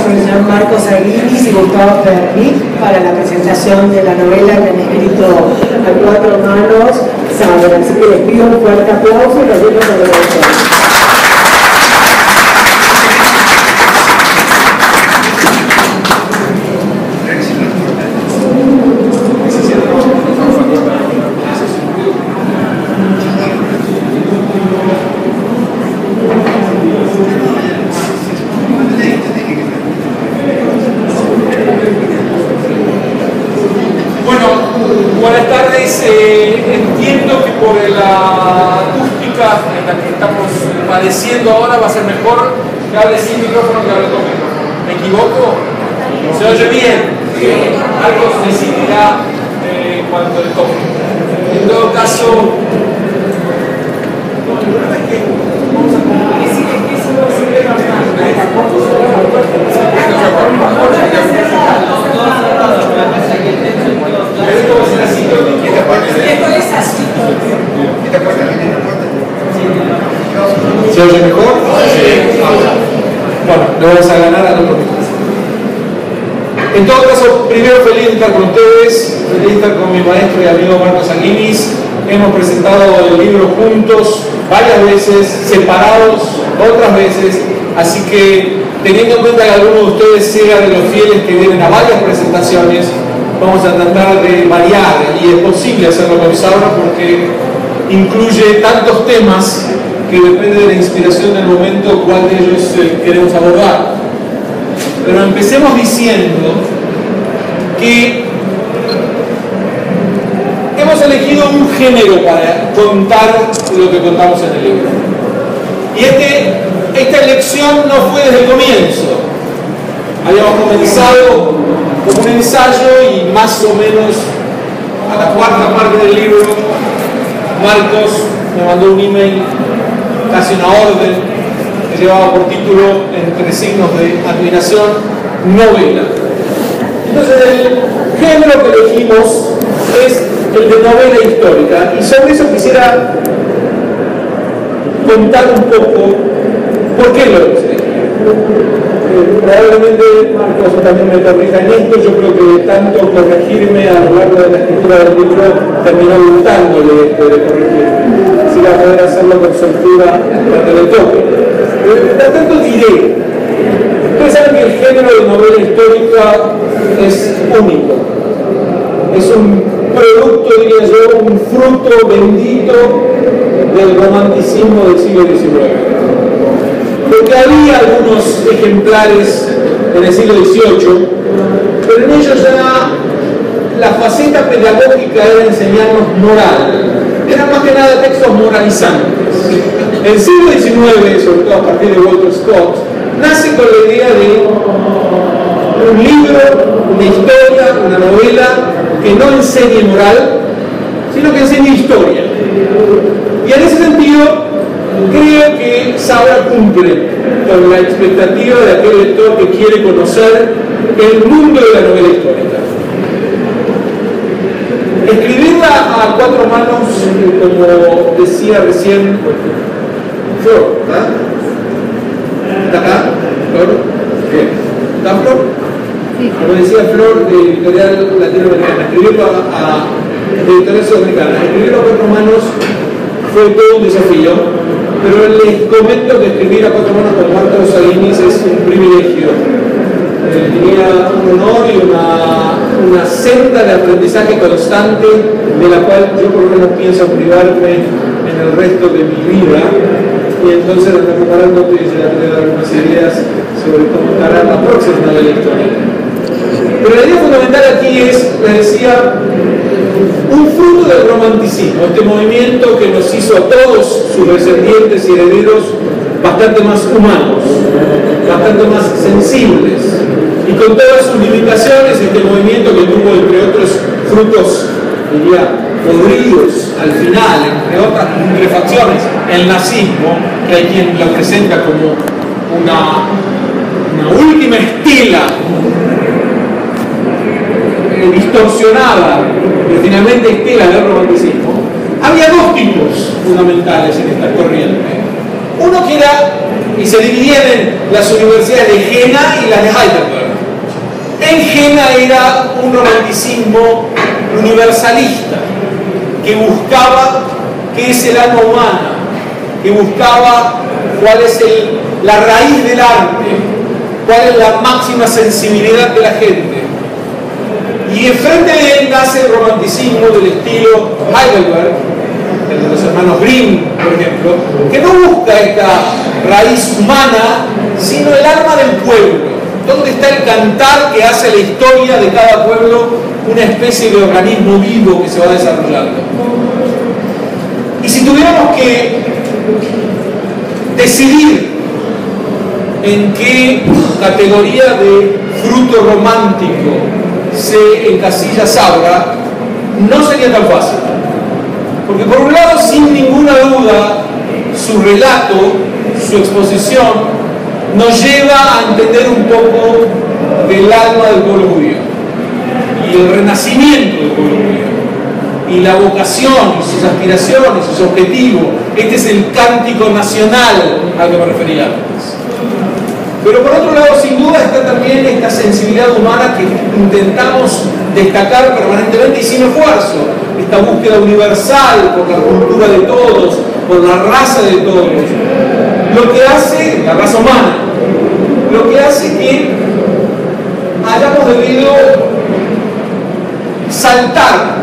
profesor Marcos Aguinis y Gustavo Perni para la presentación de la novela que han escrito a cuatro manos, Sabra. Así que les pido un fuerte aplauso y los dejo con los autores. Entiendo que por la acústica en la que estamos padeciendo ahora va a ser mejor que hable sin micrófono que hable con micrófono. ¿Me equivoco? ¿Se oye bien? Algo se decidirá cuando le toque. En todo caso, ¿se oye mejor? Sí. Bueno, le vamos a ganar al otro. En todo caso, primero feliz de estar con ustedes, feliz de estar con mi maestro y amigo Marcos Aguinis. Hemos presentado el libro juntos varias veces, separados otras veces, así que teniendo en cuenta que algunos de ustedes sean de los fieles que vienen a varias presentaciones, vamos a tratar de variar, y es posible hacerlo con Sabra porque incluye tantos temas que depende de la inspiración del momento cuál de ellos queremos abordar. Pero empecemos diciendo que hemos elegido un género para contar lo que contamos en el libro. Y es que esta elección no fue desde el comienzo. Habíamos comenzado como un ensayo y más o menos a la cuarta parte del libro Marcos me mandó un email, casi una orden, que llevaba por título, entre signos de admiración, novela. Entonces el género que elegimos es el de novela histórica, y sobre eso quisiera contar un poco por qué lo hemos elegido. Probablemente Marcos también me corrija en esto. Yo creo que de tanto corregirme a lo largo de la escritura del libro terminó gustándole esto de corregirme, así va a poder hacerlo con soltura cuando le toque. Mientras tanto diré, ustedes saben que el género de novela histórica es único, es un producto, diría yo, un fruto bendito del romanticismo del siglo XIX. Porque había algunos ejemplares en el siglo XVIII, pero en ellos ya la faceta pedagógica era enseñarnos moral. Eran más que nada textos moralizantes. El siglo XIX, sobre todo a partir de Walter Scott, nace con la idea de un libro, una historia, una novela que no enseñe moral, sino que enseñe historia. Y en ese sentido, creo que Sabra cumple con la expectativa de aquel lector que quiere conocer el mundo de la novela histórica. Escribirla a cuatro manos, como decía recién Flor, ¿verdad? ¿Está acá? ¿Flor? Bien. ¿Está Flor? Sí. Como decía Flor, de Editorial Latinoamericana, escribirlo a Editorial Sudamericana, escribirlo a cuatro manos fue todo un desafío, pero les comento que escribir a cuatro manos con Marcos Aguinis es un privilegio. Tenía un honor y una senda de aprendizaje constante, de la cual yo por lo menos pienso privarme en el resto de mi vida, y entonces ando preparándote y ya te voy a dar algunas ideas sobre cómo encarar la próxima novela histórica. Pero la idea fundamental aquí es, les decía, un fruto del romanticismo, este movimiento que nos hizo a todos sus descendientes y herederos bastante más humanos, bastante más sensibles, y con todas sus limitaciones, este movimiento que tuvo, entre otros frutos, diría, podridos al final, entre otras putrefacciones, el nazismo, que hay quien lo presenta como una última estela distorsionada, pero finalmente estela del romanticismo. Había dos tipos fundamentales en esta corriente. Uno que era, y se dividían en las universidades de Jena y las de Heidelberg. En Jena era un romanticismo universalista, que buscaba qué es el alma humana, que buscaba cuál es la raíz del arte, cuál es la máxima sensibilidad de la gente. Y enfrente de él nace el romanticismo del estilo Heidelberg, el de los hermanos Grimm, por ejemplo, que no busca esta raíz humana, sino el alma del pueblo. ¿Dónde está el cantar que hace la historia de cada pueblo una especie de organismo vivo que se va desarrollando? Y si tuviéramos que decidir en qué categoría de fruto romántico se encasilla Saura, no sería tan fácil. Porque por un lado, sin ninguna duda, su relato, su exposición, nos lleva a entender un poco del alma del pueblo judío y el renacimiento del pueblo judío y la vocación, y sus aspiraciones, sus objetivos. Este es el cántico nacional al que me refería antes. Pero por otro lado, sin duda, está también esta sensibilidad humana que intentamos destacar permanentemente y sin esfuerzo. Esta búsqueda universal por la cultura de todos, por la raza de todos. Lo que hace, la raza humana, lo que hace que hayamos debido saltar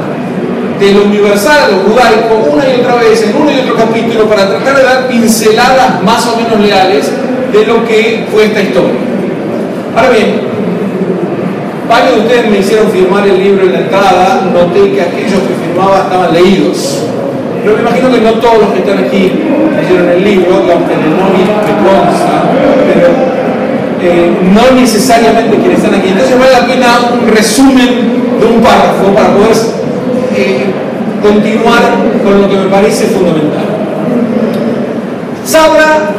de lo universal a lo judaico una y otra vez, en uno y otro capítulo, para tratar de dar pinceladas más o menos leales de lo que fue esta historia. Ahora bien, varios de ustedes me hicieron firmar el libro en la entrada, noté que aquellos que firmaban estaban leídos. Pero me imagino que no todos los que están aquí leyeron el libro, aunque en el móvil me consta, pero no necesariamente quienes están aquí. Entonces vale la pena un resumen de un párrafo para poder continuar con lo que me parece fundamental. Saura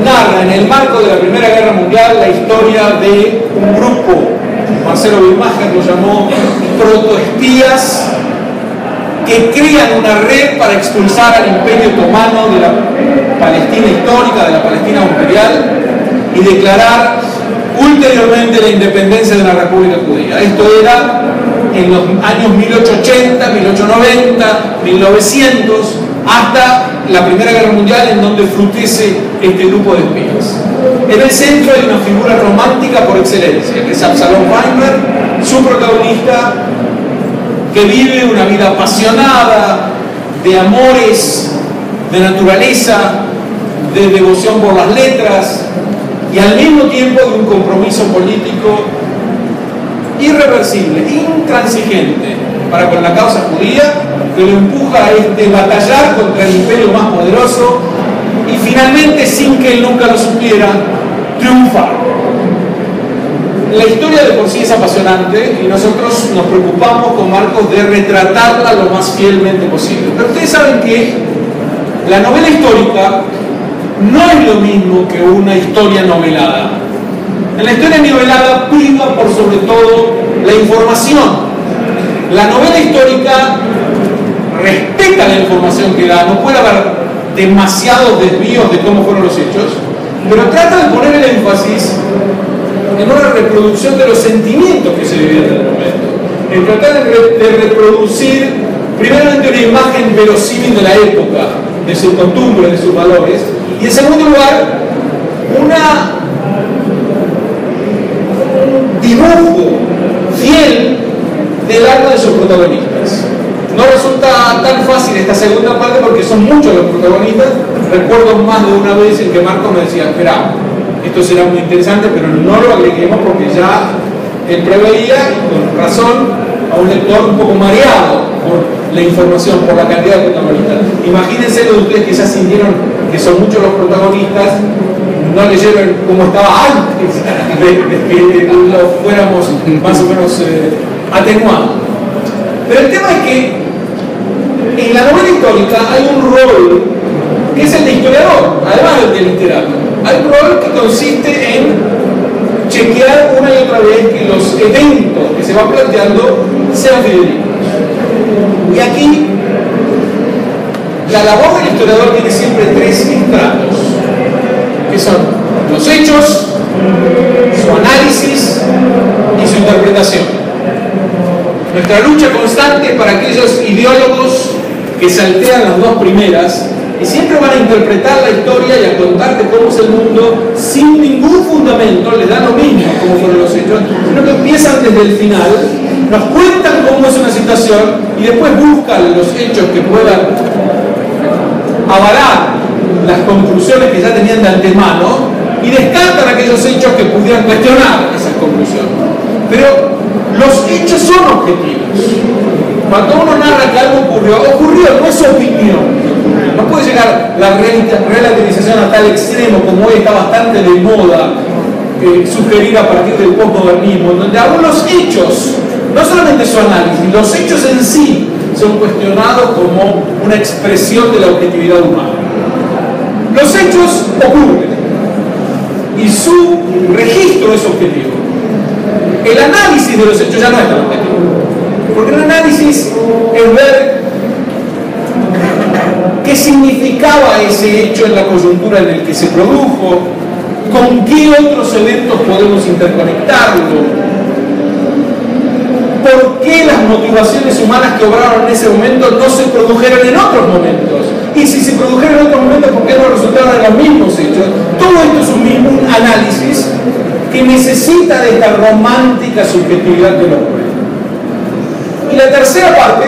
narra en el marco de la Primera Guerra Mundial la historia de un grupo, Marcelo Birmacher lo llamó protoespías, que crean una red para expulsar al Imperio Otomano de la Palestina histórica, de la Palestina imperial, y declarar ulteriormente la independencia de la República Judía. Esto era en los años 1880, 1890, 1900, hasta la Primera Guerra Mundial, en donde frutece este grupo de espías. En el centro hay una figura romántica por excelencia, que es Absalom Weinberg, su protagonista, que vive una vida apasionada, de amores, de naturaleza, de devoción por las letras, y al mismo tiempo de un compromiso político irreversible, intransigente para con la causa judía, que lo empuja a batallar contra el imperio más poderoso y finalmente, sin que él nunca lo supiera, triunfar. La historia de por sí es apasionante y nosotros nos preocupamos con Marcos de retratarla lo más fielmente posible. Pero ustedes saben que la novela histórica no es lo mismo que una historia novelada. En la historia novelada priva por sobre todo la información. La novela histórica respeta la información que da, no puede haber demasiados desvíos de cómo fueron los hechos, pero trata de poner el énfasis en una reproducción de los sentimientos que se vivían en el momento, en tratar de reproducir primeramente una imagen verosímil de la época, de sus costumbres, de sus valores, y en segundo lugar, un dibujo fiel del alma de sus protagonistas. No resulta tan fácil esta segunda parte porque son muchos los protagonistas. Recuerdo más de una vez en que Marco me decía, espera, esto será muy interesante, pero no lo agreguemos porque ya él preveía, y con razón, a un lector un poco mareado por la información, por la cantidad de protagonistas. Imagínense los de ustedes que ya sintieron que son muchos los protagonistas, no leyeron cómo estaba antes de que lo fuéramos más o menos atenuados. Pero el tema es que en la novela histórica hay un rol que es el de historiador, además del de literato. Hay un rol que consiste en chequear una y otra vez que los eventos que se van planteando sean fidedignos. Y aquí la labor del historiador tiene siempre tres estratos, que son los hechos, su análisis y su interpretación. Nuestra lucha constante para aquellos ideólogos que saltean las dos primeras y siempre van a interpretar la historia y a contarte cómo es el mundo sin ningún fundamento, les da lo mismo cómo fueron los hechos, sino que empiezan desde el final, nos cuentan cómo es una situación y después buscan los hechos que puedan avalar las conclusiones que ya tenían de antemano y descartan aquellos hechos que pudieran cuestionar esas conclusiones. Pero los hechos son objetivos. Cuando uno narra que algo ocurrió, no es opinión. No puede llegar la relativización a tal extremo como hoy está bastante de moda, sugerida a partir del postmodernismo, donde aún los hechos, no solamente su análisis, los hechos en sí son cuestionados como una expresión de la objetividad humana. Los hechos ocurren y su registro es objetivo. El análisis de los hechos ya no es tan objetivo, porque el análisis es ver qué significaba ese hecho en la coyuntura en el que se produjo, con qué otros eventos podemos interconectarlo, por qué las motivaciones humanas que obraron en ese momento no se produjeron en otros momentos, y si se produjeron en otros momentos, ¿por qué no resultaron en los mismos hechos? Todo esto es un análisis que necesita de esta romántica subjetividad del hombre. Y la tercera parte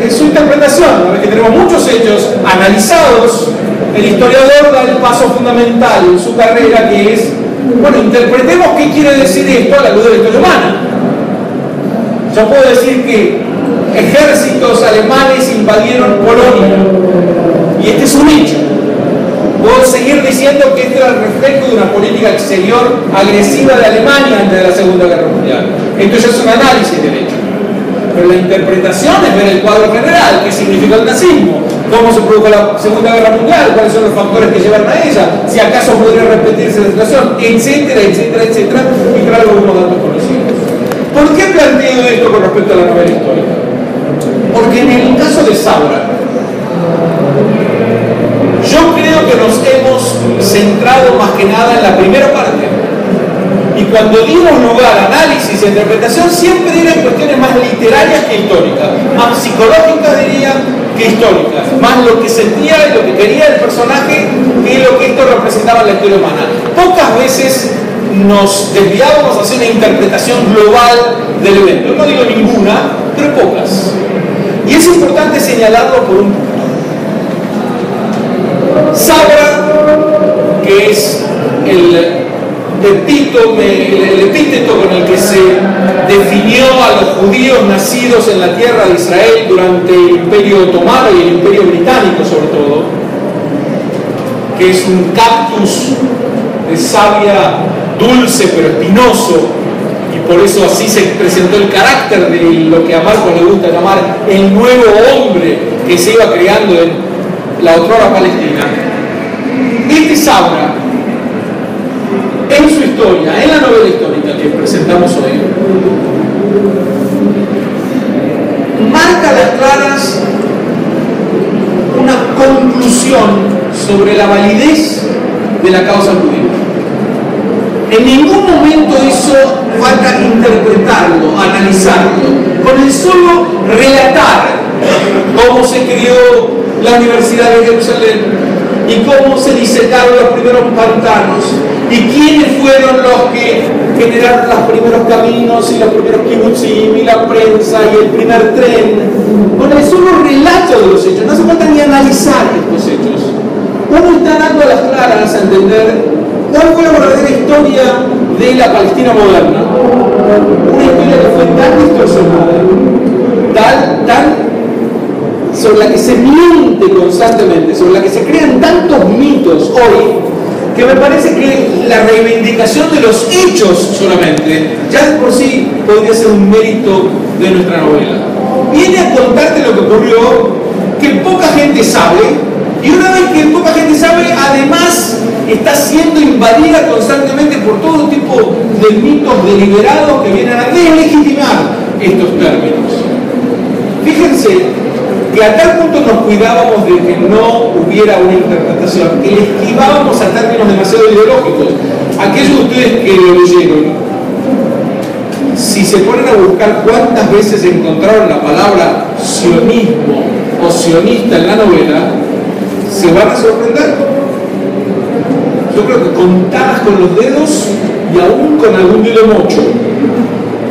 es su interpretación. Una vez que tenemos muchos hechos analizados, el historiador da el paso fundamental en su carrera, que es, bueno, interpretemos qué quiere decir esto a la luz de la historia humana. Yo puedo decir que ejércitos alemanes invadieron Polonia, y este es un hecho. Puedo seguir diciendo que este era el reflejo de una política exterior agresiva de Alemania antes de la Segunda Guerra Mundial. Esto ya es un análisis del hecho. Pero la interpretación es ver el cuadro general, qué significa el nazismo, cómo se produjo la Segunda Guerra Mundial, cuáles son los factores que llevaron a ella, si acaso podría repetirse la situación, etcétera, etcétera, etcétera, y traer algunos datos conocidos. ¿Por qué planteo esto con respecto a la novela histórica? Porque en el caso de Saura, yo creo que nos hemos centrado más que nada en la primera parte. Y cuando dimos lugar a análisis e interpretación, siempre eran cuestiones más literarias que históricas, más psicológicas diría que históricas, más lo que sentía y lo que quería el personaje que lo que esto representaba en la historia humana. Pocas veces nos desviábamos hacia una interpretación global del evento. No digo ninguna, pero pocas. Y es importante señalarlo por un punto. Sabra, que es el epíteto con el que se definió a los judíos nacidos en la tierra de Israel durante el Imperio Otomano y el Imperio Británico sobre todo, que es un cactus de savia dulce pero espinoso, y por eso así se presentó el carácter de lo que a Marcos le gusta llamar el nuevo hombre que se iba creando en la otrora Palestina. Este Sabra, en su historia, en la novela histórica que presentamos hoy, marca a las claras una conclusión sobre la validez de la causa judía. En ningún momento hizo falta interpretarlo, analizarlo, con el solo relatar cómo se creó la Universidad de Jerusalén y cómo se disecaron los primeros pantanos y quiénes fueron los que generaron los primeros caminos y los primeros kibutzim y la prensa y el primer tren. Con el solo relato de los hechos, no hace falta ni analizar estos hechos. Uno está dando a las claras a entender cuál fue la verdadera historia de la Palestina moderna. Una historia que fue tan distorsionada, tan sobre la que se miente constantemente, sobre la que se crean tantos mitos hoy, que me parece que la reivindicación de los hechos solamente, ya de por sí podría ser un mérito de nuestra novela. Viene a contarte lo que ocurrió, que poca gente sabe, y una vez que poca gente sabe, además está siendo invadida constantemente por todo tipo de mitos deliberados que vienen a deslegitimar estos términos. Fíjense que que a tal punto nos cuidábamos de que no hubiera una interpretación, que le esquivábamos a términos demasiado ideológicos. Aquellos de ustedes que lo leyeron, si se ponen a buscar cuántas veces encontraron la palabra sionismo o sionista en la novela, se van a sorprender. Yo creo que contadas con los dedos y aún con algún dedo mocho.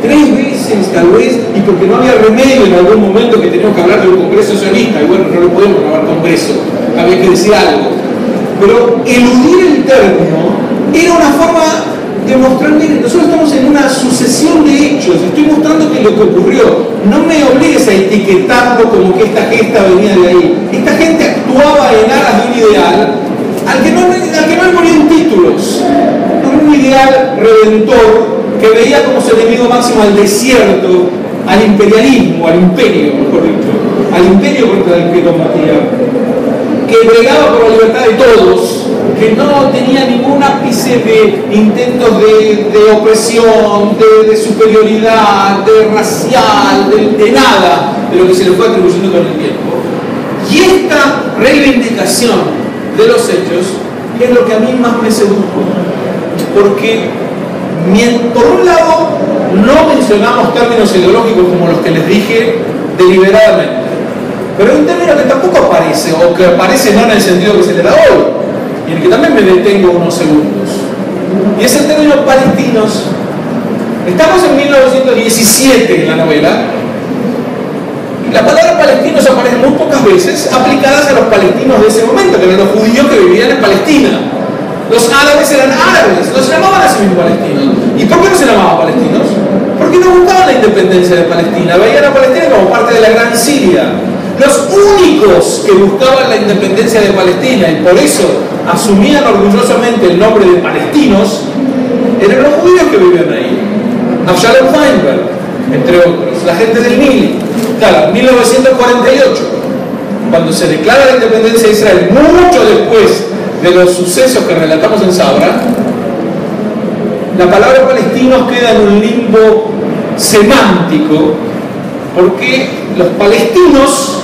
3 veces tal vez, y porque no había remedio en algún momento que teníamos que hablar de un congreso sionista, y bueno, no lo podemos llamar congreso, había que decir algo. Pero eludir el término era una forma de mostrar, miren, nosotros estamos en una sucesión de hechos, estoy mostrando que lo que ocurrió, no me obligues a etiquetarlo como que esta gesta venía de ahí. Esta gente actuaba en aras de un ideal al que no le ponían títulos, un ideal redentor que veía como su enemigo máximo al desierto, al imperialismo, al imperio, mejor dicho, al imperio contra el que combatía, que bregaba por la libertad de todos, que no tenía ningún ápice de intentos de opresión, de superioridad, de racial, de nada de lo que se le fue atribuyendo con el tiempo. Y esta reivindicación de los hechos es lo que a mí más me sedujo, porque por un lado no mencionamos términos ideológicos como los que les dije deliberadamente, pero hay un término que tampoco aparece, o que aparece no en el sentido que se le da hoy, y en el que también me detengo unos segundos, y es el término palestinos. Estamos en 1917 en la novela, y la palabra palestinos aparece muy pocas veces aplicadas a los palestinos de ese momento, que eran los judíos que vivían en Palestina. Los árabes eran árabes, no se llamaban a sí mismos palestinos. ¿Y por qué no se llamaban palestinos? Porque no buscaban la independencia de Palestina, veían a Palestina como parte de la Gran Siria. Los únicos que buscaban la independencia de Palestina y por eso asumían orgullosamente el nombre de palestinos eran los judíos que vivían ahí. Avshalom Feinberg, entre otros, la gente del Nili. Claro, 1948, cuando se declara la independencia de Israel, mucho después de los sucesos que relatamos en Sabra, la palabra palestinos queda en un limbo semántico, porque los palestinos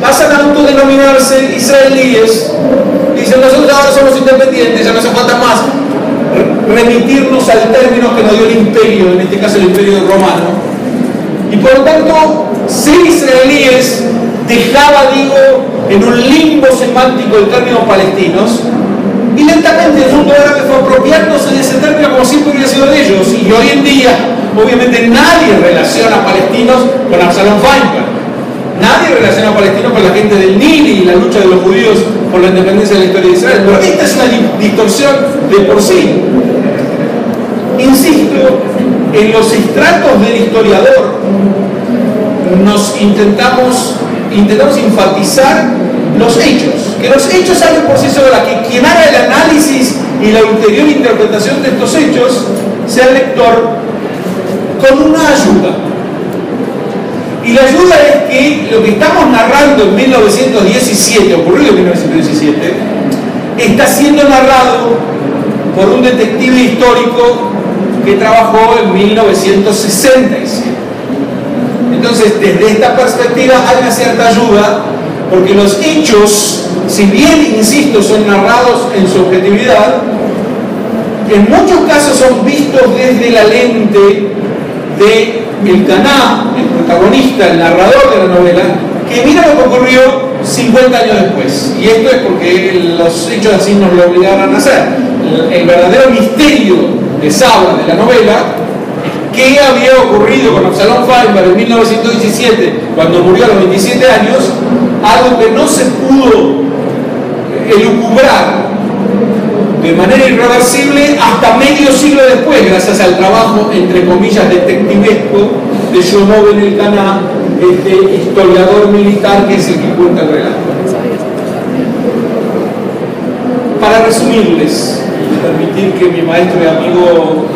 pasan a autodenominarse israelíes, dicen nosotros ahora somos independientes, ya no hace falta más remitirnos al término que nos dio el imperio, en este caso el imperio romano, y por lo tanto ser israelíes dejaba, en un limbo semántico el término palestinos, y lentamente el mundo árabe fue apropiándose de ese término como siempre hubiera sido de ellos, y hoy en día obviamente nadie relaciona a palestinos con Avshalom Feinberg, nadie relaciona a palestinos con la gente del Nili y la lucha de los judíos por la independencia de la historia de Israel, pero esta es una distorsión de por sí. Insisto, en los estratos del historiador intentamos enfatizar los hechos, que los hechos hablen por sí solos, que quien haga el análisis y la ulterior interpretación de estos hechos sea el lector con una ayuda. Y la ayuda es que lo que estamos narrando en 1917, ocurrido en 1917, está siendo narrado por un detective histórico que trabajó en 1967. Entonces, desde esta perspectiva hay una cierta ayuda, porque los hechos, si bien, insisto, son narrados en su objetividad, en muchos casos son vistos desde la lente de Elcaná, el protagonista, el narrador de la novela, que mira lo que ocurrió 50 años después. Y esto es porque los hechos así nos lo obligaron a hacer. El verdadero misterio de Sabra, de la novela, ¿qué había ocurrido con Avshalom Feinberg en 1917, cuando murió a los 27 años? Algo que no se pudo elucubrar de manera irreversible hasta medio siglo después, gracias al trabajo, entre comillas, detectivesco de Shlomo Ben Elcaná, este historiador militar que es el que cuenta el relato. Para resumirles, permitir que mi maestro y amigo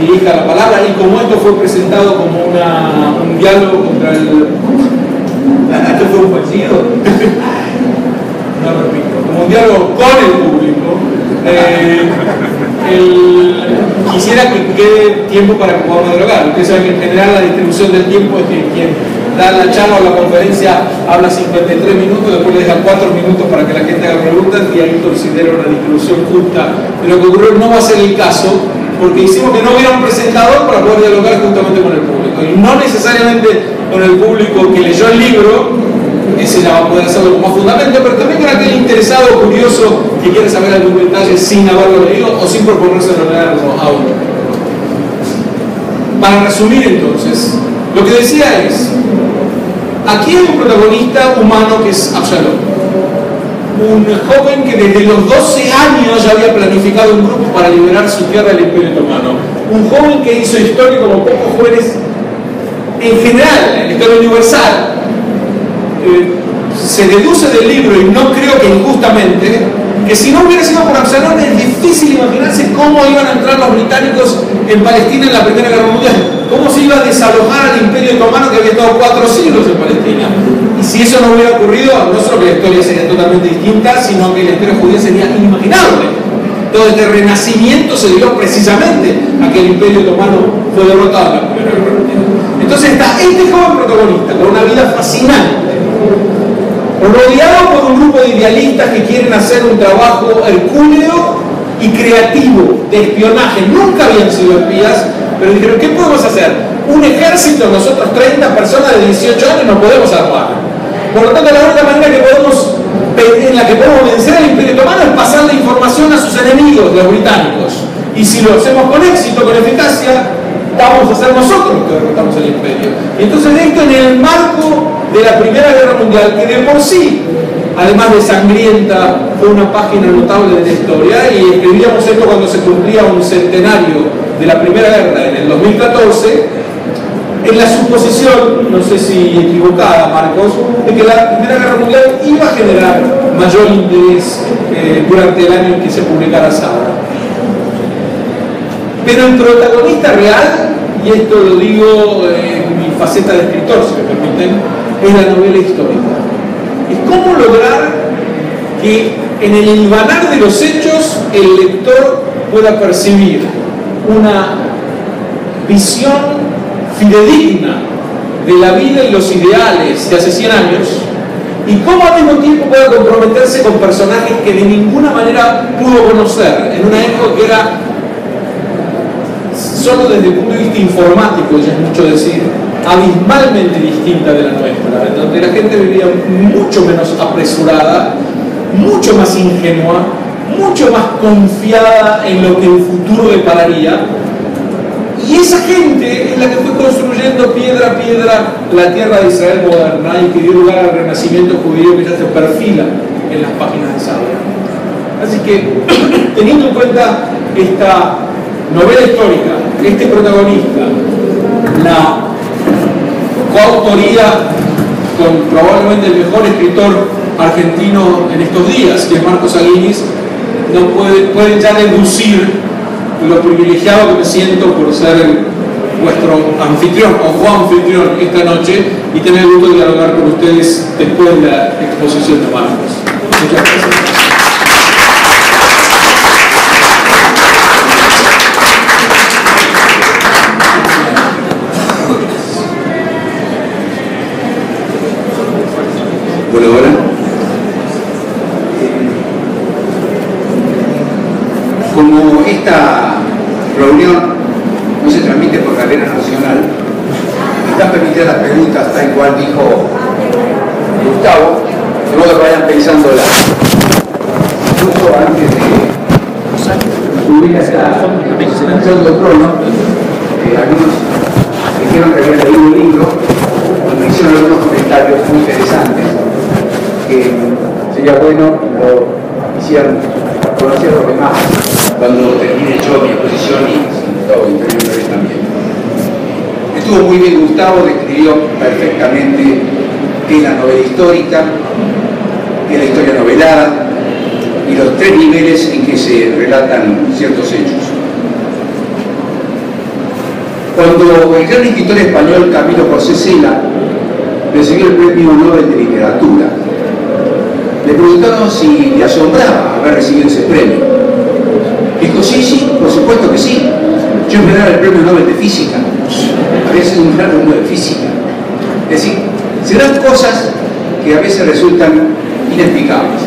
dirija la palabra, y como esto fue presentado como un diálogo contra el... ¿Esto fue un fallido? No, repito, como un diálogo con el público. quisiera que quede tiempo para que podamos dialogar. Ustedes saben que en general la distribución del tiempo es que quien da la charla o la conferencia habla 53 minutos, después le deja 4 minutos para que la gente haga preguntas y ahí considera una distribución justa. Pero lo que ocurrió no va a ser el caso, porque hicimos que no hubiera un presentador para poder dialogar justamente con el público. Y no necesariamente con el público que leyó el libro, ese ya va a poder hacerlo como fundamento, pero también con aquel interesado o curioso que quiere saber algún detalle sin haberlo leído o sin proponérselo leerlo aún. Para resumir entonces, lo que decía es, aquí hay un protagonista humano que es Absalón, un joven que desde los 12 años ya había planificado un grupo para liberar su tierra del Imperio Otomano, un joven que hizo historia como pocos jóvenes en general, en la historia universal. Se deduce del libro, y no creo que injustamente, que si no hubiera sido por Absalón es difícil imaginarse cómo iban a entrar los británicos en Palestina en la Primera Guerra Mundial, cómo se iba a desalojar al Imperio Otomano que había estado 4 siglos en Palestina. Y si eso no hubiera ocurrido, no solo que la historia sería totalmente distinta, sino que la historia judía sería inimaginable. Todo este renacimiento se dio precisamente a que el Imperio Otomano fue derrotado en la Primera Guerra Mundial. Entonces está este joven protagonista con una vida fascinante, rodeado por un grupo de idealistas que quieren hacer un trabajo hercúleo y creativo de espionaje. Nunca habían sido espías, pero dijeron, ¿qué podemos hacer? Un ejército, nosotros 30 personas de 18 años no podemos armar. Por lo tanto, la única manera en la que podemos vencer al Imperio Otomano es pasar la información a sus enemigos, los británicos. Y si lo hacemos con éxito, con eficacia, vamos a ser nosotros los que derrotamos al Imperio. Y entonces esto en el marco de la Primera Guerra Mundial, que de por sí, además de sangrienta, fue una página notable de la historia, y escribíamos esto cuando se cumplía un centenario de la Primera Guerra en el 2014, en la suposición, no sé si equivocada, Marcos, de que la Primera Guerra Mundial iba a generar mayor interés durante el año en que se publicara Sabra. Pero el protagonista real, y esto lo digo en mi faceta de escritor, si me permiten, es la novela histórica. Es cómo lograr que en el hilvanar de los hechos el lector pueda percibir una visión fidedigna de la vida y los ideales de hace 100 años, y cómo al mismo tiempo pueda comprometerse con personajes que de ninguna manera pudo conocer en una época que era, solo desde el punto de vista informático, ya es mucho decir, abismalmente distinta de la nuestra, donde la gente vivía mucho menos apresurada, mucho más ingenua, mucho más confiada en lo que el futuro depararía. Y esa gente es la que fue construyendo piedra a piedra la tierra de Israel moderna y que dio lugar al renacimiento judío que ya se perfila en las páginas de Sabra. Así que, teniendo en cuenta esta novela histórica, este protagonista, la coautoría con probablemente el mejor escritor argentino en estos días, que es Marcos Aguinis, no pueden ya deducir lo privilegiado que me siento por ser vuestro anfitrión o coanfitrión esta noche y tener el gusto de dialogar con ustedes después de la exposición de Marcos. Muchas gracias. Bueno, ahora como esta reunión no se transmite por cadena nacional, están permitidas las preguntas tal cual dijo Gustavo, de modo que vayan pensándolas. Justo antes de subir a esta segundo trono, algunos dijeron que habían leído un libro y me hicieron algunos comentarios muy interesantes que sería bueno lo hicieran conocer los demás cuando termine yo mi exposición y Gustavo interviene también. Estuvo muy bien Gustavo, describió perfectamente qué es la novela histórica, qué es la historia novelada y los 3 niveles en que se relatan ciertos hechos. Cuando el gran escritor español Camilo José Cela recibió el Premio Nobel de Literatura, le preguntaron si le asombraba haber recibido ese premio. Dijo, sí, por supuesto que sí. yo me daba el premio Nobel de Física, había sido un gran alumno de Física. Es decir, se dan cosas que a veces resultan inexplicables.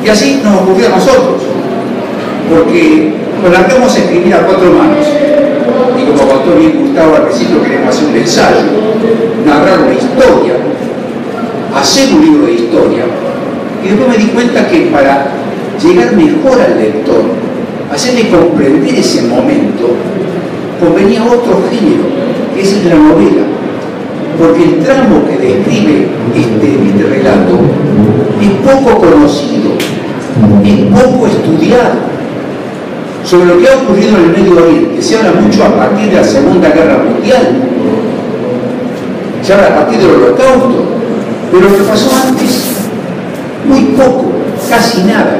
Y así nos ocurrió a nosotros, porque nos largamos a escribir a 4 manos. Y como contó bien Gustavo al principio, queremos hacer un ensayo, narrar una historia, hacer un libro de historia. Y después me di cuenta que para llegar mejor al lector, hacerle comprender ese momento, convenía otro género, que es el de la novela. Porque el tramo que describe este relato es poco conocido, es poco estudiado. Sobre lo que ha ocurrido en el Medio Oriente se habla mucho a partir de la Segunda Guerra Mundial, se habla a partir del Holocausto, pero lo que pasó antes, muy poco, casi nada.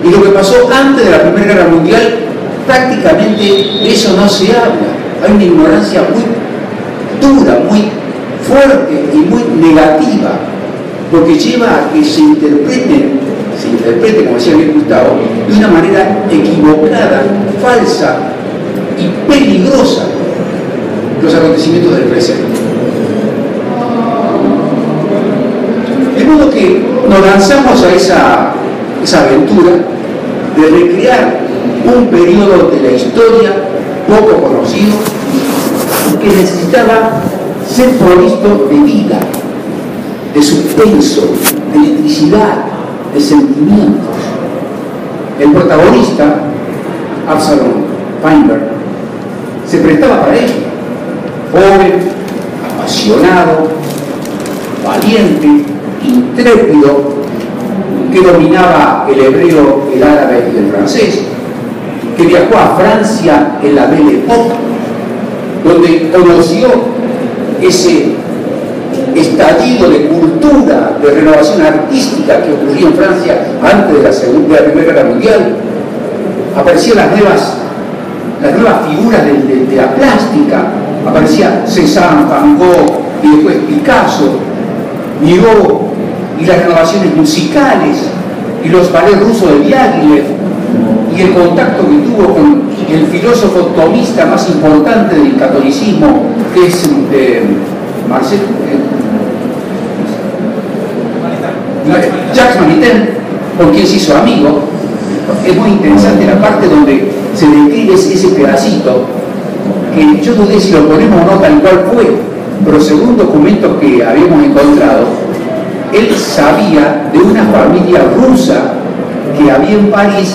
Y lo que pasó antes de la Primera Guerra Mundial, prácticamente de eso no se habla. Hay una ignorancia muy dura, muy fuerte y muy negativa, porque lleva a que se interprete, como decía bien Gustavo, de una manera equivocada, falsa y peligrosa los acontecimientos del presente. De modo que nos lanzamos a esa aventura de recrear un periodo de la historia poco conocido que necesitaba ser provisto de vida, de suspenso, de electricidad, de sentimientos. El protagonista, Absalom Feinberg, se prestaba para ello. Joven, apasionado, valiente, intrépido, que dominaba el hebreo, el árabe y el francés, que viajó a Francia en la Belle Époque, donde conoció ese estallido de cultura, de renovación artística que ocurrió en Francia antes de la Primera Guerra Mundial. Aparecían las nuevas figuras de la plástica, aparecía Cézanne, Van Gogh y después Picasso, Miró, y las renovaciones musicales y los ballets rusos de Diaghilev y el contacto que tuvo con el filósofo tomista más importante del catolicismo, que es Jacques Maritain, con quien se hizo amigo. Es muy interesante la parte donde se describe ese pedacito, que yo dudé si lo ponemos o no tal cual fue, pero según documentos que habíamos encontrado, él sabía de una familia rusa que había en París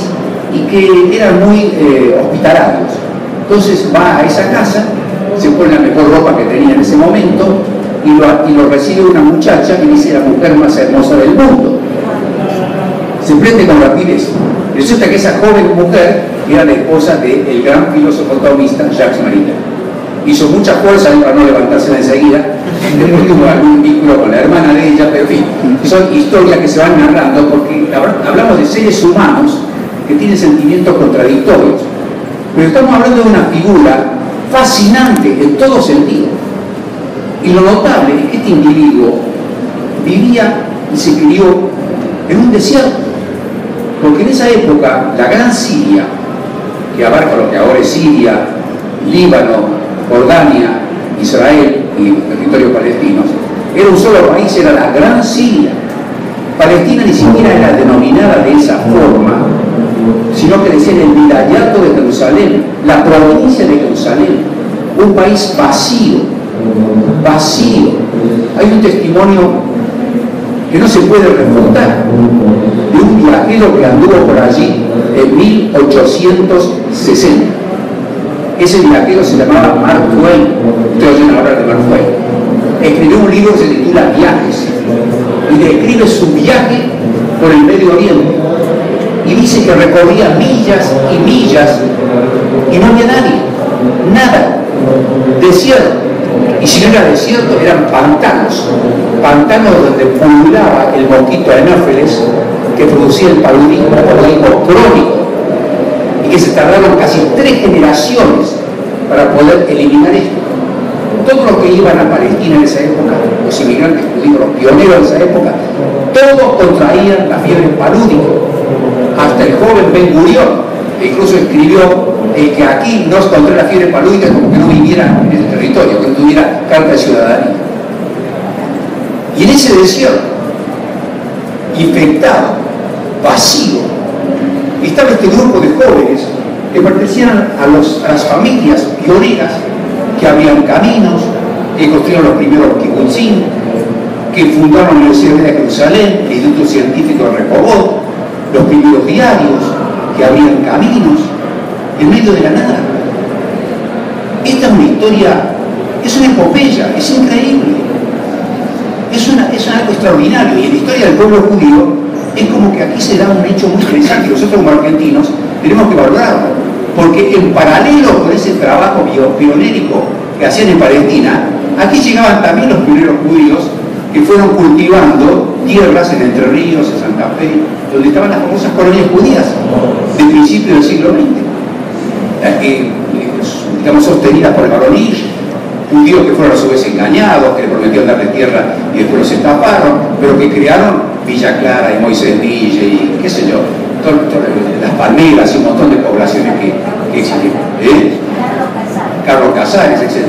y que eran muy hospitalarios. Entonces va a esa casa, se pone la mejor ropa que tenía en ese momento y lo recibe una muchacha que dice la mujer más hermosa del mundo. Se prende con rapidez. Resulta que esa joven mujer era la esposa del gran filósofo tomista Jacques Maritain. Hizo mucha fuerza para no levantársela enseguida, después tuvo algún vínculo con la hermana de ella, pero en fin, son historias que se van narrando porque hablamos de seres humanos que tienen sentimientos contradictorios, pero estamos hablando de una figura fascinante en todo sentido. Y lo notable es que este individuo vivía y se crió en un desierto, porque en esa época la gran Siria, que abarca lo que ahora es Siria, Líbano, Jordania, Israel y los territorios palestinos, era un solo país, era la gran Siria. Palestina ni siquiera era denominada de esa forma, sino que decían el vilayato de Jerusalén, la provincia de Jerusalén, un país vacío. Hay un testimonio que no se puede refutar de un viajero que anduvo por allí en 1860. Ese viajero se llamaba Mark Twain. Ustedes oyen hablar de Mark Twain. Escribió un libro que se titula Viajes y describe su viaje por el Medio Oriente y dice que recorría millas y millas y no había nadie, nada, desierto. Y si no era desierto, eran pantanos donde pululaba el mosquito Anófeles que producía el paludismo crónico, y que se tardaron casi 3 generaciones para poder eliminar esto. Todos los que iban a Palestina en esa época, los inmigrantes judíos, los pioneros de esa época, todos contraían la fiebre palúdica, hasta el joven Ben Gurión, e incluso escribió que aquí no se contra la fiebre palúdica como que no viviera en el territorio, que no tuviera carta de ciudadanía. Y en ese desierto, infectado, vacío, estaba este grupo de jóvenes que pertenecían a las familias pioneras que abrían caminos, que construyeron los primeros kibutzim, que fundaron la Universidad de Jerusalén, el Instituto Científico de Rehovot, los primeros diarios que abrían caminos en medio de la nada. Esta es una historia, es una epopeya, es increíble, es algo extraordinario. Y en la historia del pueblo judío es como que aquí se da un hecho muy interesante y nosotros como argentinos tenemos que valorarlo, porque en paralelo con ese trabajo pionérico que hacían en Palestina, aquí llegaban también los primeros judíos que fueron cultivando tierras en Entre Ríos, en Santa Fe, donde estaban las famosas colonias judías de principios del siglo XX, digamos, sostenidas por el baronillo, judíos que fueron a su vez engañados, que le prometieron darle tierra y después los estafaron, pero que crearon Villa Clara y Moisés Villa y qué sé yo, las Palmeras y un montón de poblaciones que existen, Carlos Casares, etc.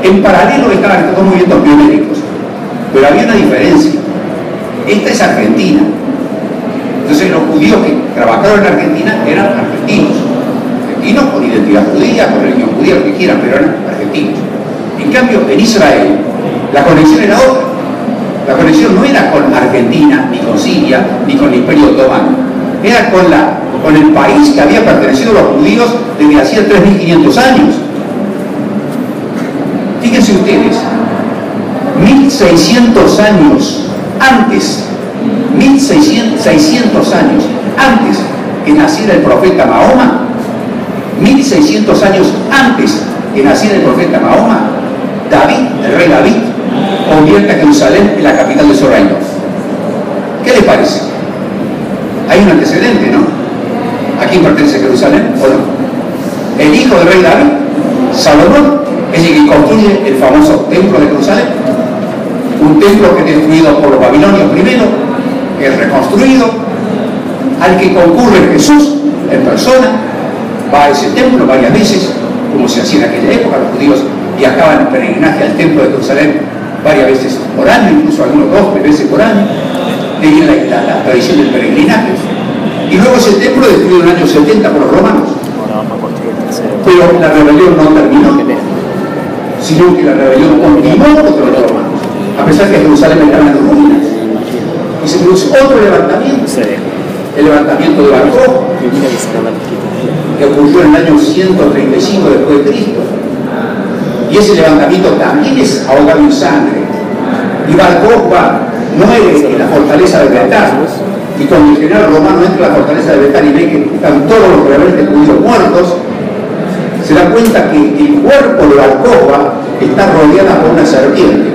En paralelo estaban estos dos movimientos pionéricos, pero había una diferencia. Esta es Argentina. Entonces los judíos que trabajaron en Argentina eran argentinos con identidad judía, con religión judía, lo que quieran, pero eran argentinos. En cambio, en Israel, la conexión era otra. La conexión no era con Argentina, ni con Siria, ni con el Imperio Otomano. Era con el país que había pertenecido a los judíos desde hacía 3.500 años. Fíjense ustedes, 1.600 años antes, 600 años antes que naciera el profeta Mahoma, 1.600 años antes que naciera el profeta Mahoma, David, el rey David, convierte a Jerusalén en la capital de su reino. ¿Qué le parece? Hay un antecedente, ¿no? ¿A quién pertenece Jerusalén o no? El hijo del rey David, Salomón, es el que construye el famoso templo de Jerusalén, un templo que es destruido por los babilonios primero, que es reconstruido, al que concurre Jesús en persona, va a ese templo varias veces, como se hacía en aquella época. Los judíos viajaban en peregrinaje al templo de Jerusalén varias veces por año, incluso algunos 2 o 3 veces por año, de ahí la tradición del peregrinaje. Y luego ese templo destruido en el año 70 por los romanos. Pero la rebelión no terminó, sino que la rebelión continuó contra los romanos, a pesar que Jerusalén estaba en ruinas. Y se produce otro levantamiento, el levantamiento de Bar Kokhba, que ocurrió en el año 135 después de Cristo. Y ese levantamiento también es ahogado en sangre. Y Bar Kokhba muere en la fortaleza de Betán. Y cuando el general romano entra a la fortaleza de Betán y ve que están todos los rebeldes judíos muertos, se da cuenta que el cuerpo de Bar Kokhba está rodeada por una serpiente.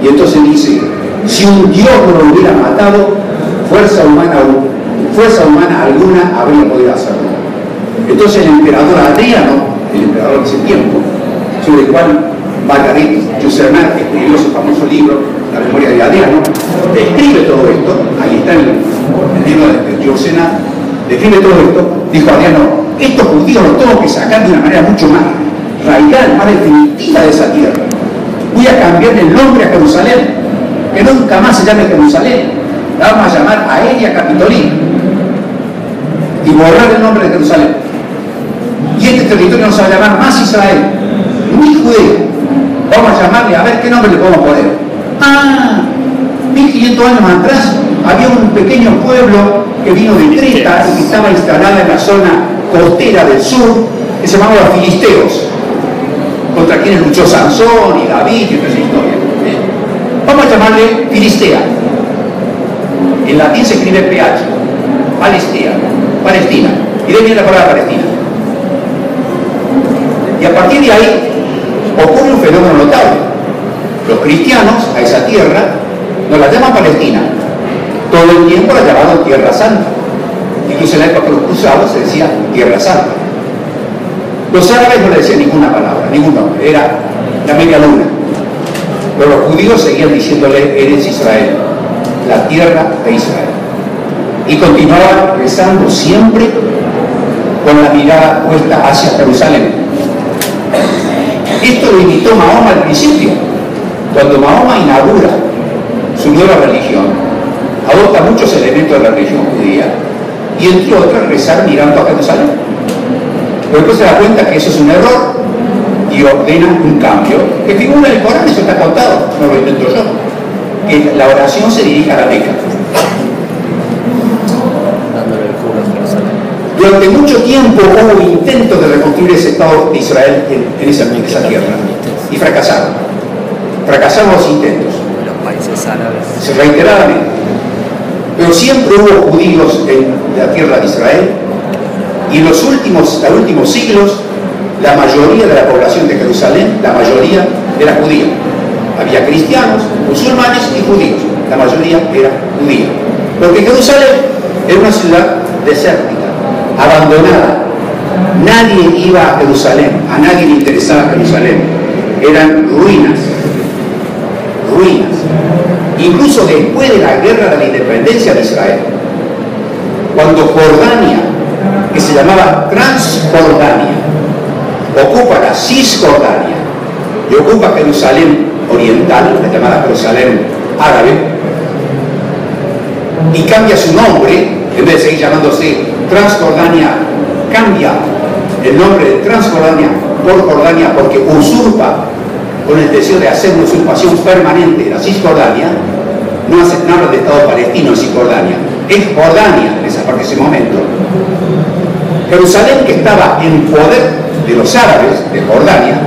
Y entonces dice, si un dios no lo hubiera matado, fuerza humana alguna habría podido hacerlo. Entonces el emperador Adriano, el emperador de ese tiempo, sobre el cual Margaret Yourcenar escribió su famoso libro, La memoria de Adriano, describe todo esto, ahí está el libro de Yourcenar, describe todo esto, dijo Adriano, estos judíos los tengo que sacar de una manera mucho más radical, más definitiva de esa tierra. Voy a cambiar el nombre a Jerusalén, que nunca más se llame Jerusalén, la vamos a llamar Aelia Capitolina, y borrar el nombre de Jerusalén. Y este territorio no se va a llamar más Israel, ni Judea. Vamos a llamarle, a ver qué nombre le podemos poner. 1500 años atrás había un pequeño pueblo que vino de Creta y que estaba instalada en la zona costera del sur, que se llamaba los filisteos, contra quienes luchó Sansón y David y toda esa historia. Vamos a llamarle Filistea. En latín se escribe PH, Palestina. Y de ahí viene la palabra Palestina. Y a partir de ahí ocurre un fenómeno notable. Los cristianos a esa tierra no la llaman Palestina. Todo el tiempo la llamaron Tierra Santa. Incluso en la época de los cruzados se decía Tierra Santa. Los árabes no le decían ninguna palabra, ningún nombre, era la media luna. Pero los judíos seguían diciéndole Eretz Israel, la tierra de Israel. Y continuaban rezando siempre con la mirada puesta hacia Jerusalén. Esto lo imitó Mahoma al principio. Cuando Mahoma inaugura su nueva religión, adopta muchos elementos de la religión judía y entre otros rezar mirando a Jerusalén. Pero después se da cuenta que eso es un error y ordena un cambio que figura en el Corán, eso está contado, no lo invento yo, que la oración se dirija a la Meca. Durante mucho tiempo hubo intentos de reconstruir ese Estado de Israel en esa tierra y fracasaron los intentos reiteradamente, pero siempre hubo judíos en la tierra de Israel y en los últimos siglos la mayoría de la población de Jerusalén, la mayoría era judía. Había cristianos, musulmanes y judíos, la mayoría era judía, porque Jerusalén era una ciudad desértica, abandonada. Nadie iba a Jerusalén, a nadie le interesaba Jerusalén. Eran ruinas. Incluso después de la guerra de la independencia de Israel, cuando Jordania, que se llamaba Transjordania, ocupa la Cisjordania y ocupa Jerusalén oriental, la llamada Jerusalén árabe, y cambia su nombre, en vez de seguir llamándose Transjordania, cambia el nombre de Transjordania por Jordania porque usurpa, con el deseo de hacer una usurpación permanente de la Cisjordania. No habla de Estado palestino en Cisjordania, es Jordania en esa parte, ese momento. Jerusalén, que estaba en poder de los árabes de Jordania,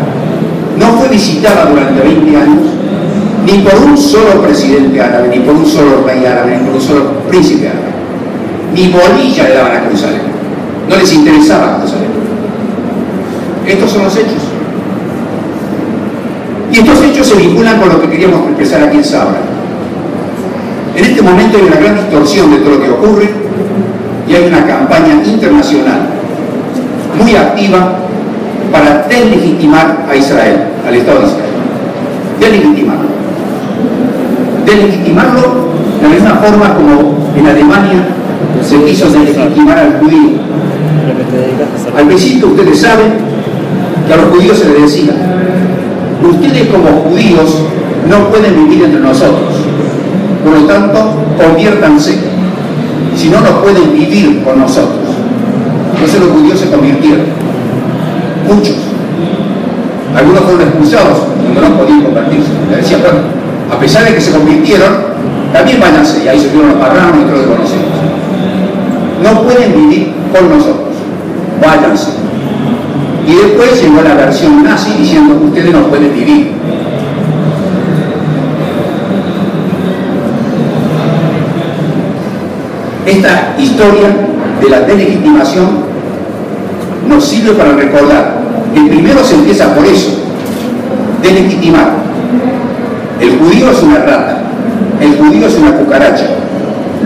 no fue visitada durante 20 años ni por un solo presidente árabe, ni por un solo rey árabe, ni por un solo príncipe árabe. Ni bolilla le daban a Jerusalén, no les interesaba Jerusalén. Estos son los hechos. Y estos hechos se vinculan con lo que queríamos expresar aquí en Sabra. En este momento hay una gran distorsión de todo lo que ocurre y hay una campaña internacional muy activa para deslegitimar a Israel, al Estado de Israel. Deslegitimarlo. Deslegitimarlo de la misma forma como en Alemania se quiso deslegitimar al judío. Al principio ustedes saben que a los judíos se les decía: ustedes como judíos no pueden vivir entre nosotros, por lo tanto conviértanse, si no, no pueden vivir con nosotros. Entonces los judíos se convirtieron, muchos. Algunos fueron expulsados cuando no podían convertirse. Le decían: bueno, a pesar de que se convirtieron, también váyanse, y ahí se fueron los marranos y todo lo que conocemos. No pueden vivir con nosotros, váyanse. Y después llegó la versión nazi diciendo: ustedes no pueden vivir. Esta historia de la deslegitimación nos sirve para recordar que primero se empieza por eso, deslegitimar. El judío es una rata, el judío es una cucaracha.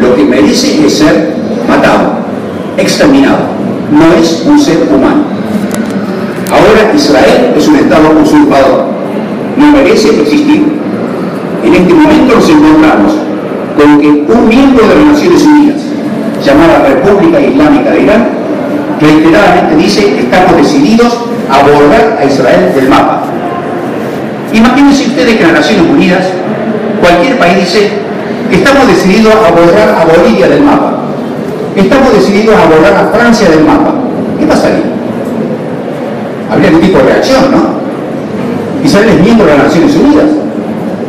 Lo que merece es ser matado, exterminado. No es un ser humano. Ahora Israel es un Estado usurpador, no merece existir. En este momento nos encontramos con que un miembro de las Naciones Unidas, llamada República Islámica de Irán, reiteradamente dice que estamos decididos a borrar a Israel del mapa. Imagínense ustedes que en las Naciones Unidas cualquier país dice que estamos decididos a borrar a Bolivia del mapa, estamos decididos a borrar a Francia del mapa. ¿Qué pasaría? Habría un tipo de reacción, ¿no? Israel es miembro de las Naciones Unidas,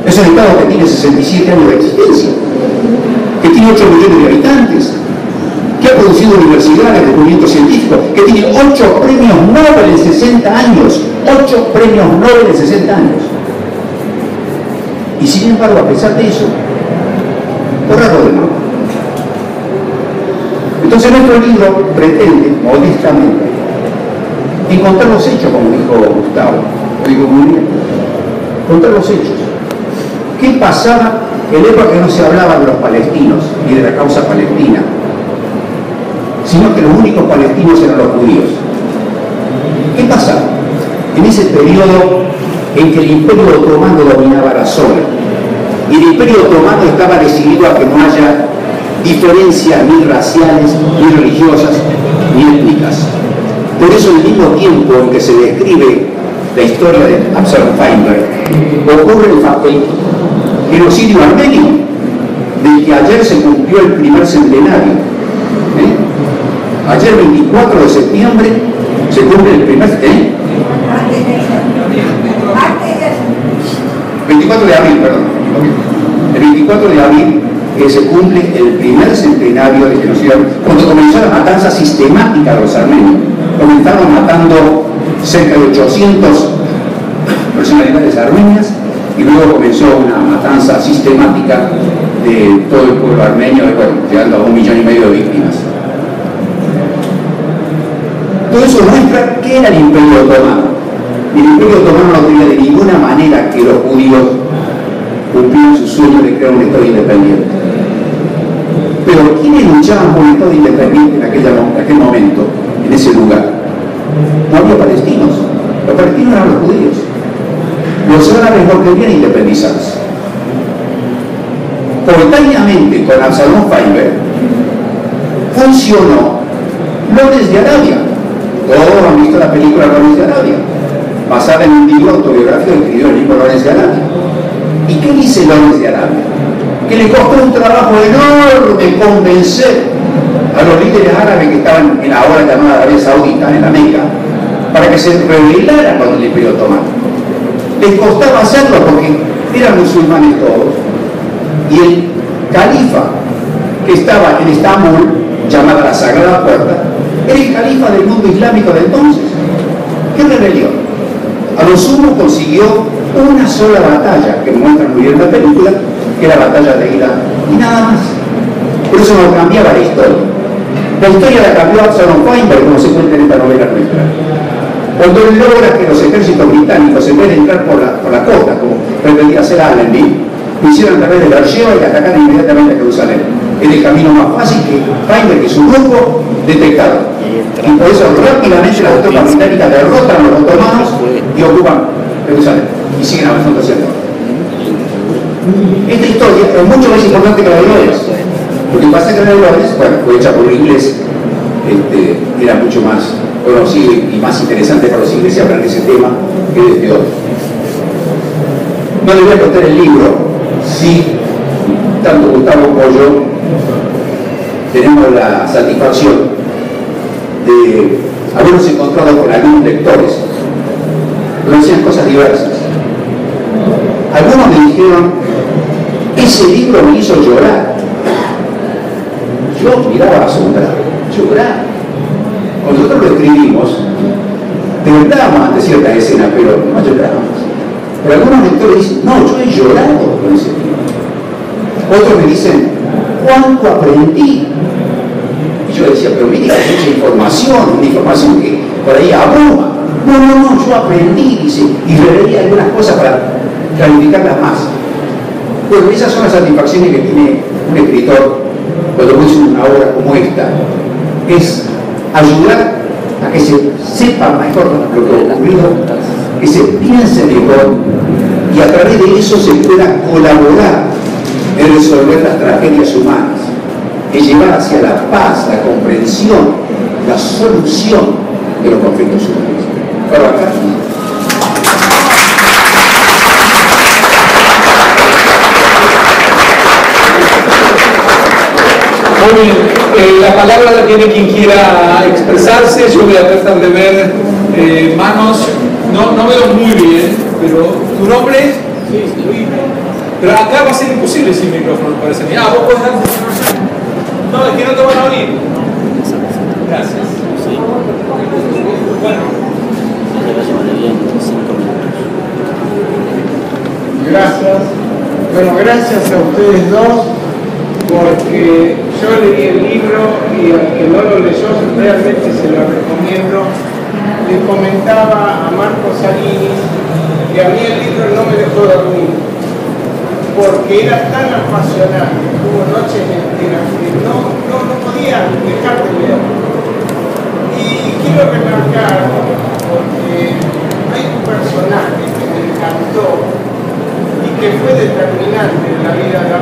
es un Estado que tiene 67 años de existencia, que tiene 8 millones de habitantes, que ha producido universidades, descubrimientos científicos, que tiene 8 premios Nobel en 60 años, 8 premios Nobel en 60 años. Y sin embargo, a pesar de eso, borrarlo del mapa. Entonces nuestro libro pretende, modestamente, encontrar los hechos, como dijo Gustavo, digo muy bien, contar los hechos. ¿Qué pasaba en la época que no se hablaba de los palestinos y de la causa palestina, sino que los únicos palestinos eran los judíos? ¿Qué pasaba en ese periodo en que el Imperio Otomano dominaba la zona? Y el Imperio Otomano estaba decidido a que no haya diferencias ni raciales, ni religiosas, ni étnicas. Por eso, al mismo tiempo en que se describe la historia de Absalom Feinberg, ocurre el genocidio armenio, del que ayer se cumplió el primer centenario. Ayer, 24 de septiembre, se cumple el primer... 24 de abril, perdón. El 24 de abril se cumple el primer centenario de genocidio, cuando comenzó la matanza sistemática de los armenios. Comenzaron matando cerca de 800 personalidades armenias y luego comenzó una matanza sistemática de todo el pueblo armenio, llegando a 1,5 millones de víctimas. Todo eso muestra qué era el Imperio Otomano. El Imperio Otomano no quería de ninguna manera que los judíos cumplieran su sueño de crear un Estado independiente. Pero ¿quiénes luchaban por un Estado independiente en aquel momento, en ese lugar? No había palestinos. Los palestinos eran los judíos. Los árabes no querían independizarse. Coetáneamente con Absalom Feinberg funcionó Lawrence de Arabia. Todos han visto la película Lawrence de Arabia, basada en un libro autobiográfico escrito el libro Lawrence de Arabia. ¿Y qué dice Lawrence de Arabia? Que le costó un trabajo enorme convencer a los líderes árabes que estaban en la ahora llamada Arabia Saudita, en la Meca, para que se rebelaran contra el Imperio Otomano. Les costaba hacerlo porque eran musulmanes todos, y el califa que estaba en Estambul, llamada la Sagrada Puerta, era el califa del mundo islámico de entonces. ¿Qué rebelión? A lo sumo consiguió una sola batalla, que muestra muy bien la película, que era la batalla de Irán, y nada más. Por eso no cambiaba la historia. La historia la cambió Absalom Feinberg, como se cuenta en esta novela nuestra. Cuando él logra que los ejércitos británicos, en vez de entrar por la costa, como pretendía hacer Allenby, lo hicieron a través de Beersheba y atacaron inmediatamente a Jerusalén. Es el camino más fácil que Feinberg y su grupo detectaron. Y por eso rápidamente las tropas británicas derrotan a los otomanos y ocupan Jerusalén. Y siguen avanzando hacia el norte. Esta historia es mucho más importante que la de Lawrence. Lo que pasa es que la de Lawrence, bueno, fue hecha por un inglés, era mucho más conocido y más interesante para los ingleses hablar de ese tema que de este otro. No les voy a contar el libro, sí, tanto Gustavo como yo tenemos la satisfacción de habernos encontrado con algunos lectores que decían cosas diversas. Algunos me dijeron, ese libro me hizo llorar. Yo miraba asombrado, llorar. Cuando nosotros lo escribimos, temblábamos ante ciertas escenas, pero no llorábamos. Pero algunos lectores dicen, no, yo he llorado con ese libro. Otros me dicen, ¿cuánto aprendí? Y yo decía, pero mira, hay mucha información, una información que por ahí abruma. No, yo aprendí, dice, y releí algunas cosas para clarificarlas más. Bueno, esas son las satisfacciones que tiene un escritor cuando hace una obra como esta, es ayudar a que se sepa mejor lo que ha ocurrido, que se piense mejor y a través de eso se pueda colaborar en resolver las tragedias humanas, en llevar hacia la paz, la comprensión, la solución de los conflictos humanos. Pero acá muy bien, la palabra la tiene quien quiera expresarse. Yo voy a tratar de ver manos, no veo muy bien, pero ¿tu nombre? Sí, pero acá va a ser imposible sin micrófono, parece a mí. Vos podés dar. No, es que no te van a oír. Gracias. Bueno. Gracias. Bueno, gracias a ustedes dos, porque yo leí el libro y al que no lo leyó realmente se lo recomiendo. Le comentaba a Marco Salini que a mí el libro no me dejó dormir, porque era tan apasionante, hubo noches enteras que no podía dejar de leer. Y quiero remarcar, porque hay un personaje que me encantó y que fue determinante en la vida de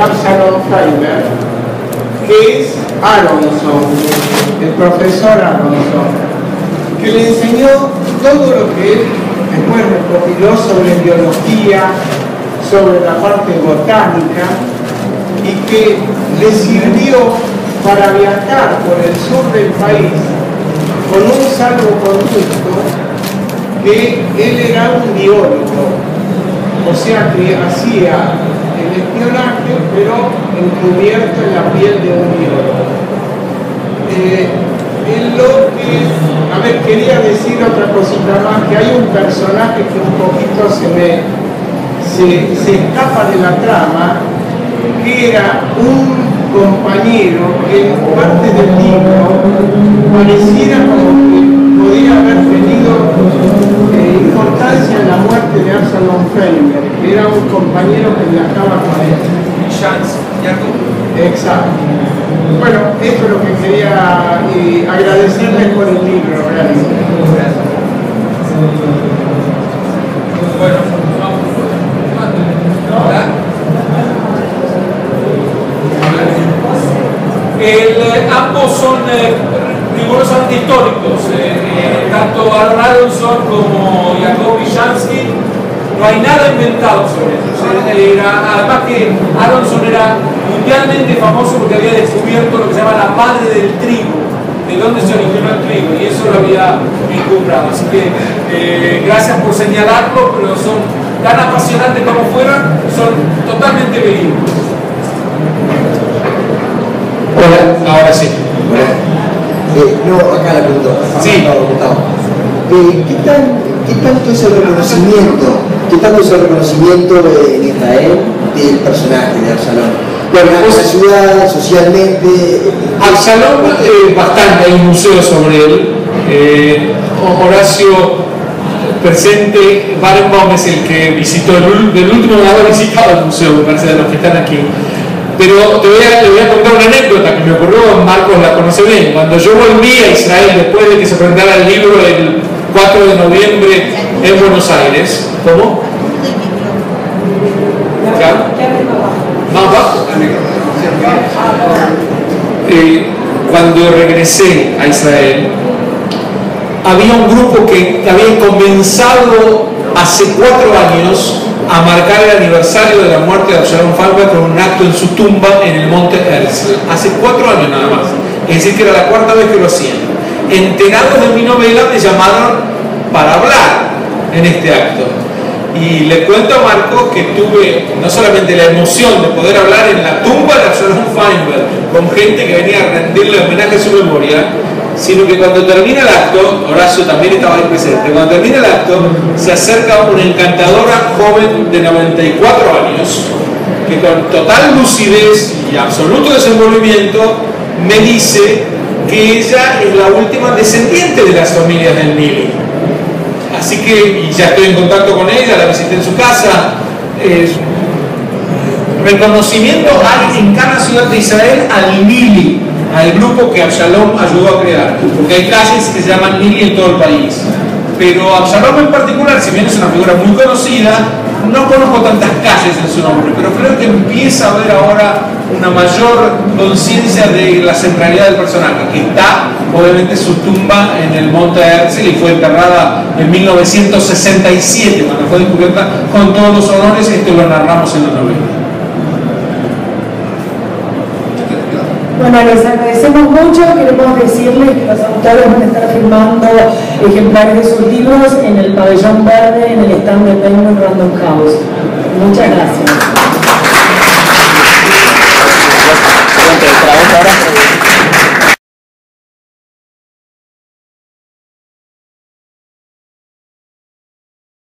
Absalom Feinberg, que es Aronson, el profesor Aronson, que le enseñó todo lo que él después recopiló sobre biología, sobre la parte botánica, y que le sirvió para viajar por el sur del país con un salvoconducto que él era un biólogo, o sea que hacía el espionaje pero encubierto en la piel de un biólogo. A ver, quería decir otra cosita más, que hay un personaje que un poquito se escapa de la trama, que era un compañero que en parte del libro pareciera como que podía haber tenido importancia en la muerte de Absalom Feinberg, que era un compañero que viajaba con él. Exacto. Bueno, esto es lo que quería agradecerles por el libro, realmente. Bueno, ambos son rigurosamente históricos, tanto Aaron Aronson como Jacob Bishansky. No hay nada inventado sobre eso. Además que Aronson era mundialmente famoso porque había descubierto lo que se llama la madre del trigo, de dónde se originó el trigo, y eso lo había encumbrado. Así que gracias por señalarlo, pero son tan apasionantes como fueran, son totalmente verídicos. Hola, ahora sí. Hola. No, acá la pregunto. Sí. ¿Qué tanto es el reconocimiento? ¿Qué tanto es el reconocimiento en Israel del personaje de Absalom? Bueno, en la ciudad, socialmente. Absalom, bastante, hay un museo sobre él. Horacio presente, Barenbaum es el que visitó, el último que ha visitado el museo, me parece, de los que están aquí. Pero le voy a contar una anécdota que me ocurrió, Marcos la conoce bien. Cuando yo volví a Israel después de que se presentara el libro el 4 de noviembre en Buenos Aires. ¿Cómo? Cuando regresé a Israel, había un grupo que había comenzado hace 4 años a marcar el aniversario de la muerte de Absalom Feinberg con un acto en su tumba en el monte Herzl. Hace 4 años nada más. Es decir, que era la 4ª vez que lo hacían. Enterados de mi novela, me llamaron para hablar en este acto. Y le cuento a Marco que tuve no solamente la emoción de poder hablar en la tumba de Absalom Feinberg con gente que venía a rendirle homenaje a su memoria, sino que cuando termina el acto, Horacio también estaba ahí presente, cuando termina el acto se acerca una encantadora joven de 94 años que con total lucidez y absoluto desenvolvimiento me dice que ella es la última descendiente de las familias del Nili. Así que ya estoy en contacto con ella, la visité en su casa. Reconocimiento hay en cada ciudad de Israel al Nili, al grupo que Absalom ayudó a crear, porque hay calles que se llaman Nili en todo el país. Pero Absalom en particular, si bien es una figura muy conocida, no conozco tantas calles en su nombre, pero creo que empieza a haber ahora una mayor conciencia de la centralidad del personaje, que está obviamente su tumba en el monte Herzl y fue enterrada en 1967 cuando fue descubierta con todos los honores. Esto lo narramos en la novela. Bueno, les agradecemos mucho. Queremos decirles que los autores van a estar firmando ejemplares de sus libros en el pabellón verde en el stand de Penguin Random House. Muchas gracias.